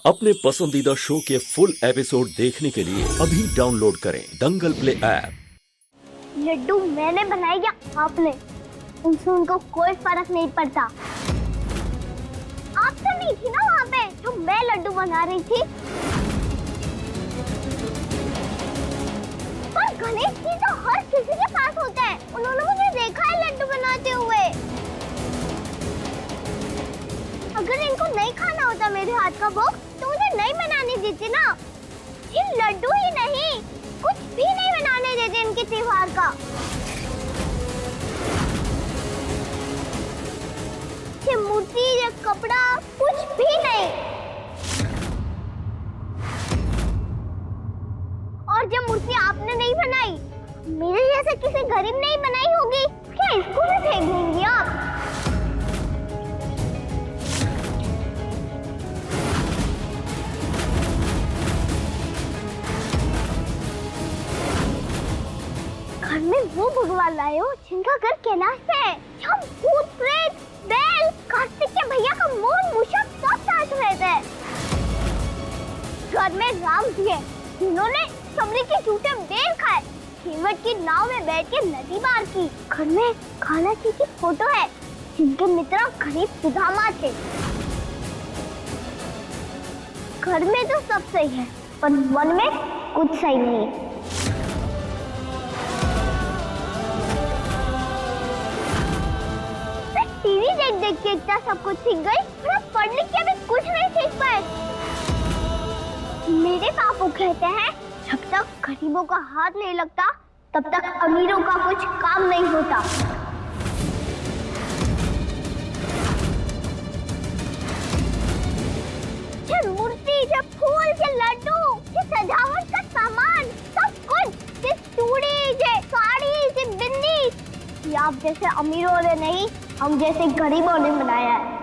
अपने पसंदीदा शो के फुल एपिसोड देखने के लिए अभी डाउनलोड करें दंगल प्ले ऐप। लड्डू मैंने बनाए या आपने, उनसे उनको कोई फर्क नहीं पड़ता। आप तो नहीं थी ना वहाँ पे जो मैं लड्डू बना रही थी। पर गणेश जी तो हर किसी के पास होते हैं, उन्होंने मुझे देखा है लड्डू बनाते हुए। अगर इनको नहीं खाना होता मेरे हाथ का भोग तो मुझे नहीं बनाने देते ना। ये लड्डू ही नहीं, कुछ भी नहीं बनाने देते इनके त्योहार का। ये मूर्ति, ये कपड़ा, कुछ भी नहीं। और जो मूर्ति आपने नहीं बनाई, मेरे जैसे किसी गरीब ने ही बनाई होगी, क्या इसको भी फेंक देंगी आप? घर में वो भगवान लाए हो जिनका घर कैलाश पे है। हम भूत प्रेत, बैल, कार्तिक के भैया का मोर मूषक सब साथ रहते हैं। घर में राम जी है, जिन्होंने सबरी के झूठे बेल खाए, हेमंत की नाव में बैठ के नदी पार की। घर में कान्हा जी की फोटो है, जिनके मित्र गरीब सुदामा थे। घर में तो सब सही है, पर मन में कुछ सही नहीं है। टीवी देख देख के इतना सब कुछ सीख गई, पर अब पढ़ लिख के भी कुछ नहीं सीख पाए। मेरे बापू कहते हैं, जब तक गरीबों का हाथ नहीं लगता तब तक अमीरों का कुछ काम नहीं होता। ये मूर्ति, ये फूल, ये लड्डू, ये सजावट का सामान, सब कुछ, ये चूड़ी, ये साड़ी, ये बिंदी, ये आप जैसे अमीरों ने नहीं, हम जैसे गरीबों ने बनाया है।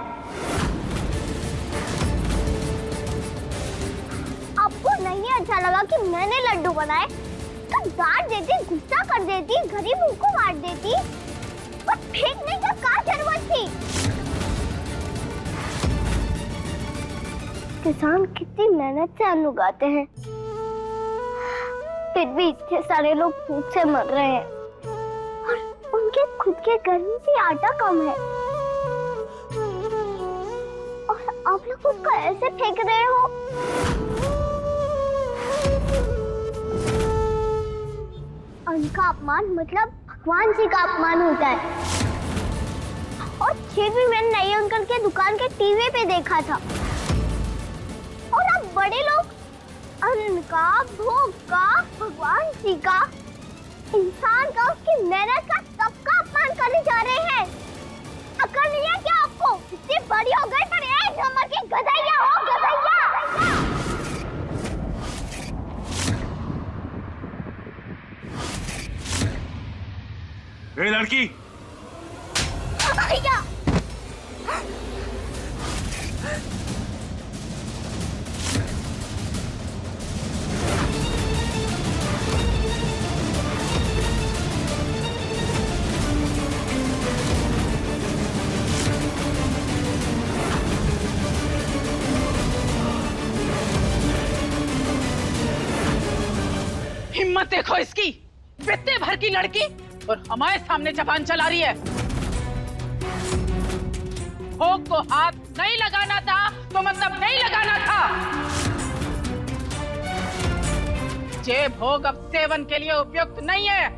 आपको नहीं अच्छा लगा कि मैंने लड्डू बनाए तो डांट देती, गुस्सा कर देती, गरीबों को बांट देती, पर फेंकने का क्या जरूरत थी? किसान कितनी मेहनत से अन्न उगाते हैं, फिर भी इतने सारे लोग भूख से मर रहे हैं। उनके खुद के घर में भी आटा कम है और आप लोग उसको ऐसे फेंक रहे हो। उनका अपमान मतलब भगवान जी का अपमान होता है। और फिर भी मैंने नई अंकल के दुकान के टीवी पे देखा था। और अब बड़े लोग अन्न का, भोग का, भगवान जी का, इंसान का, उसकी मेहनत का, सबका अपमान करने जा रहे हैं। अकल नहीं है क्या आपको? इतनी बड़ी हो गई पर एक नंबर की गधैया हो, गधैया। ए लड़की, भैया हिम्मत देखो इसकी, इतने भर की लड़की और हमारे सामने जबान चला रही है। भोग को हाथ नहीं लगाना था तो मतलब नहीं लगाना था। ये भोग अब सेवन के लिए उपयुक्त नहीं है।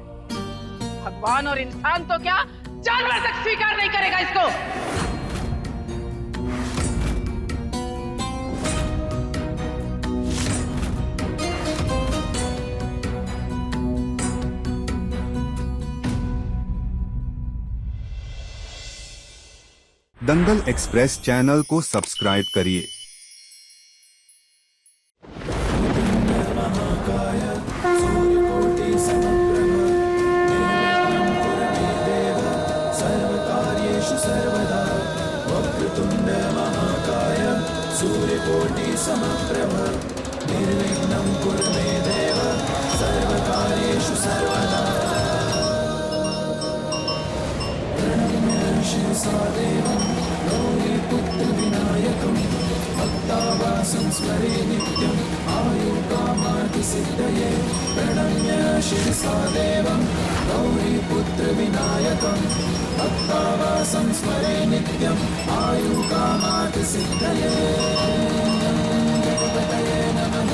भगवान और इंसान तो क्या, जानवर तक स्वीकार नहीं करेगा इसको। दंगल एक्सप्रेस चैनल को सब्सक्राइब करिए। सर्वकार्येषु सर्वदा वक्रतुंड महाकाय सूर्यकोटि समप्रभ निर्विघ्नं कुरु मे देव सर्वकार्येषु सर्वदा। प्रणम्य शिरसा देवं गौरीपुत्र विनायकम् भक्तावासं स्मरे नित्यम् आयुकामार्थिसिद्धये प्रणम्य शिरसा देवं गौरीपुत्रविनायकं भक्तावासं स्मरे नित्यम् आयुकामार्थिसिद्धये गणपतये नमः।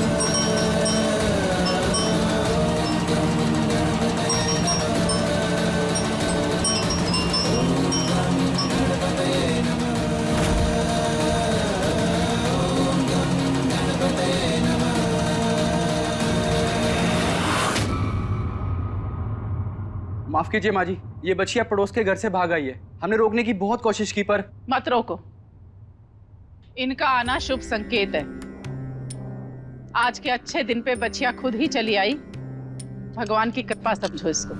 माफ कीजिए माँ जी, ये बच्चियां पड़ोस के घर से भाग आई है। हमने रोकने की बहुत कोशिश की पर मत रोको, इनका आना शुभ संकेत है। आज के अच्छे दिन पे बच्चियां खुद ही चली आई, भगवान की कृपा समझो इसको।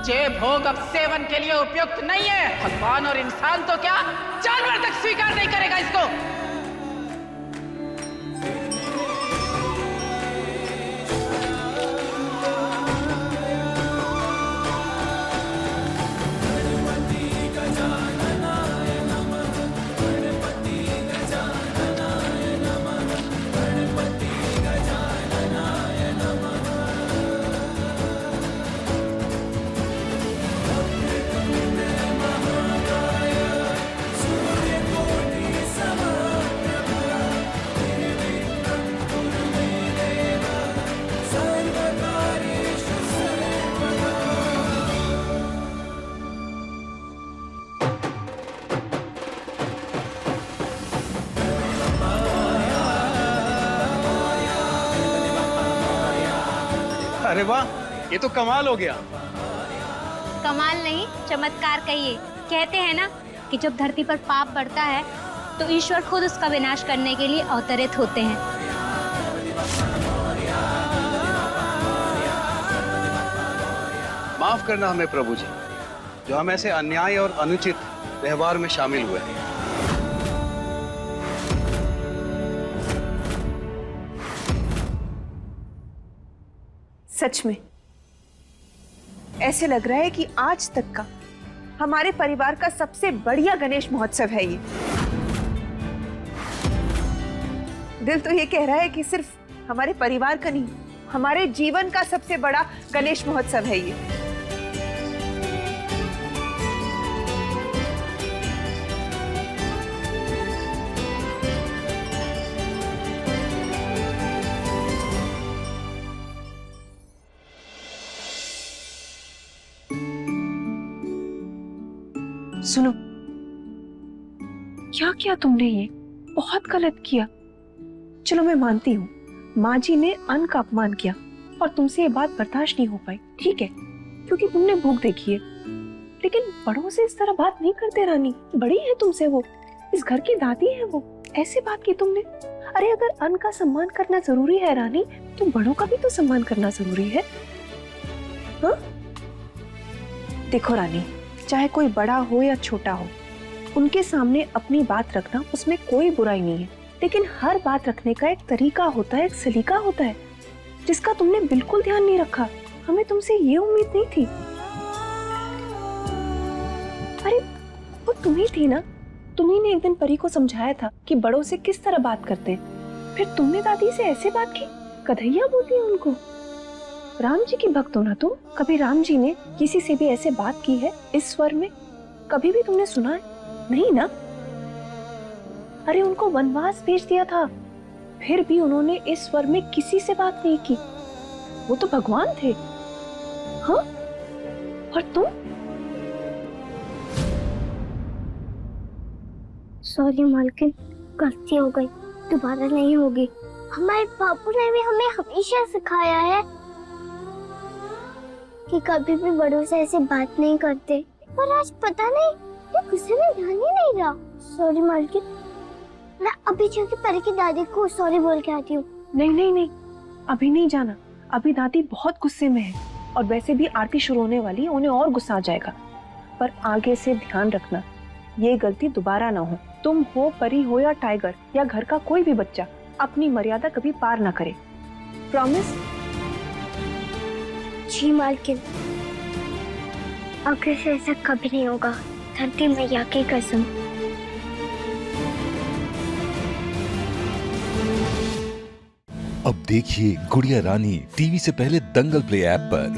ये भोग अब सेवन के लिए उपयुक्त नहीं है। भगवान और इंसान तो क्या, जानवर तक स्वीकार नहीं करेगा इसको। अरे वाह, ये तो कमाल हो गया। कमाल नहीं, चमत्कार कहिए। कहते हैं ना कि जब धरती पर पाप बढ़ता है तो ईश्वर खुद उसका विनाश करने के लिए अवतरित होते हैं। माफ करना हमें प्रभु जी, जो हम ऐसे अन्याय और अनुचित व्यवहार में शामिल हुए हैं। सच में ऐसे लग रहा है कि आज तक का हमारे परिवार का सबसे बढ़िया गणेश महोत्सव है ये। दिल तो ये कह रहा है कि सिर्फ हमारे परिवार का नहीं, हमारे जीवन का सबसे बड़ा गणेश महोत्सव है ये। सुनो, क्या किया तुमने? ये बहुत गलत किया। चलो मैं मानती हूँ, माँ जी ने अन्न का अपमान किया और तुमसे ये बात बर्दाश्त नहीं हो पाई, ठीक है, क्योंकि तुमने भूख देखी है। लेकिन बड़ों से इस तरह बात नहीं करते रानी, बड़ी है तुमसे वो, इस घर की दादी है वो, ऐसे बात की तुमने। अरे अगर अन्न का सम्मान करना जरूरी है रानी, तो बड़ों का भी तो सम्मान करना जरूरी है। हाँ? देखो रानी, चाहे कोई बड़ा हो या छोटा हो, उनके सामने अपनी बात रखना उसमें कोई बुराई नहीं है, लेकिन हर बात रखने का एक तरीका होता है, एक सलीका होता है, जिसका तुमने बिल्कुल ध्यान नहीं रखा। हमें तुमसे ये उम्मीद नहीं थी। अरे वो तुम ही थी ना, तुम्ही ने एक दिन परी को समझाया था कि बड़ों से किस तरह बात करते हैं। फिर तुमने दादी से ऐसे बात की, कन्हैया बोलती है उनको। राम जी की भक्त हो ना तुम, कभी राम जी ने किसी से भी ऐसे बात की है इस स्वर में? कभी भी तुमने सुना है? नहीं ना। अरे उनको वनवास भेज दिया था, फिर भी उन्होंने इस स्वर में किसी से बात नहीं की। वो तो भगवान थे। हाँ, और तुम? सॉरी मालकिन, गलती हो गई, दोबारा नहीं होगी। हमारे बापू ने भी हमें हमेशा सिखाया है कि कभी भी बड़ों से ऐसे बात नहीं करते, पर आज पता नहीं ये किसी में ध्यान ही नहीं रहा। सॉरी मालकिन, मैं अभी जाके परी की दादी को सॉरी बोल के आती हूँ। नहीं नहीं नहीं, अभी नहीं जाना, अभी दादी बहुत गुस्से में है और वैसे भी आरती शुरू होने वाली है, उन्हें और गुस्सा आ जाएगा। पर आगे से ध्यान रखना, ये गलती दोबारा ना हो। तुम हो, परी हो या टाइगर या घर का कोई भी बच्चा, अपनी मर्यादा कभी पार ना करे। प्रॉमिस? जी मालकिन, आगे से ऐसा कभी नहीं होगा, धरती मैया की कसम। अब देखिए गुड़िया रानी टीवी से पहले दंगल प्ले ऐप पर।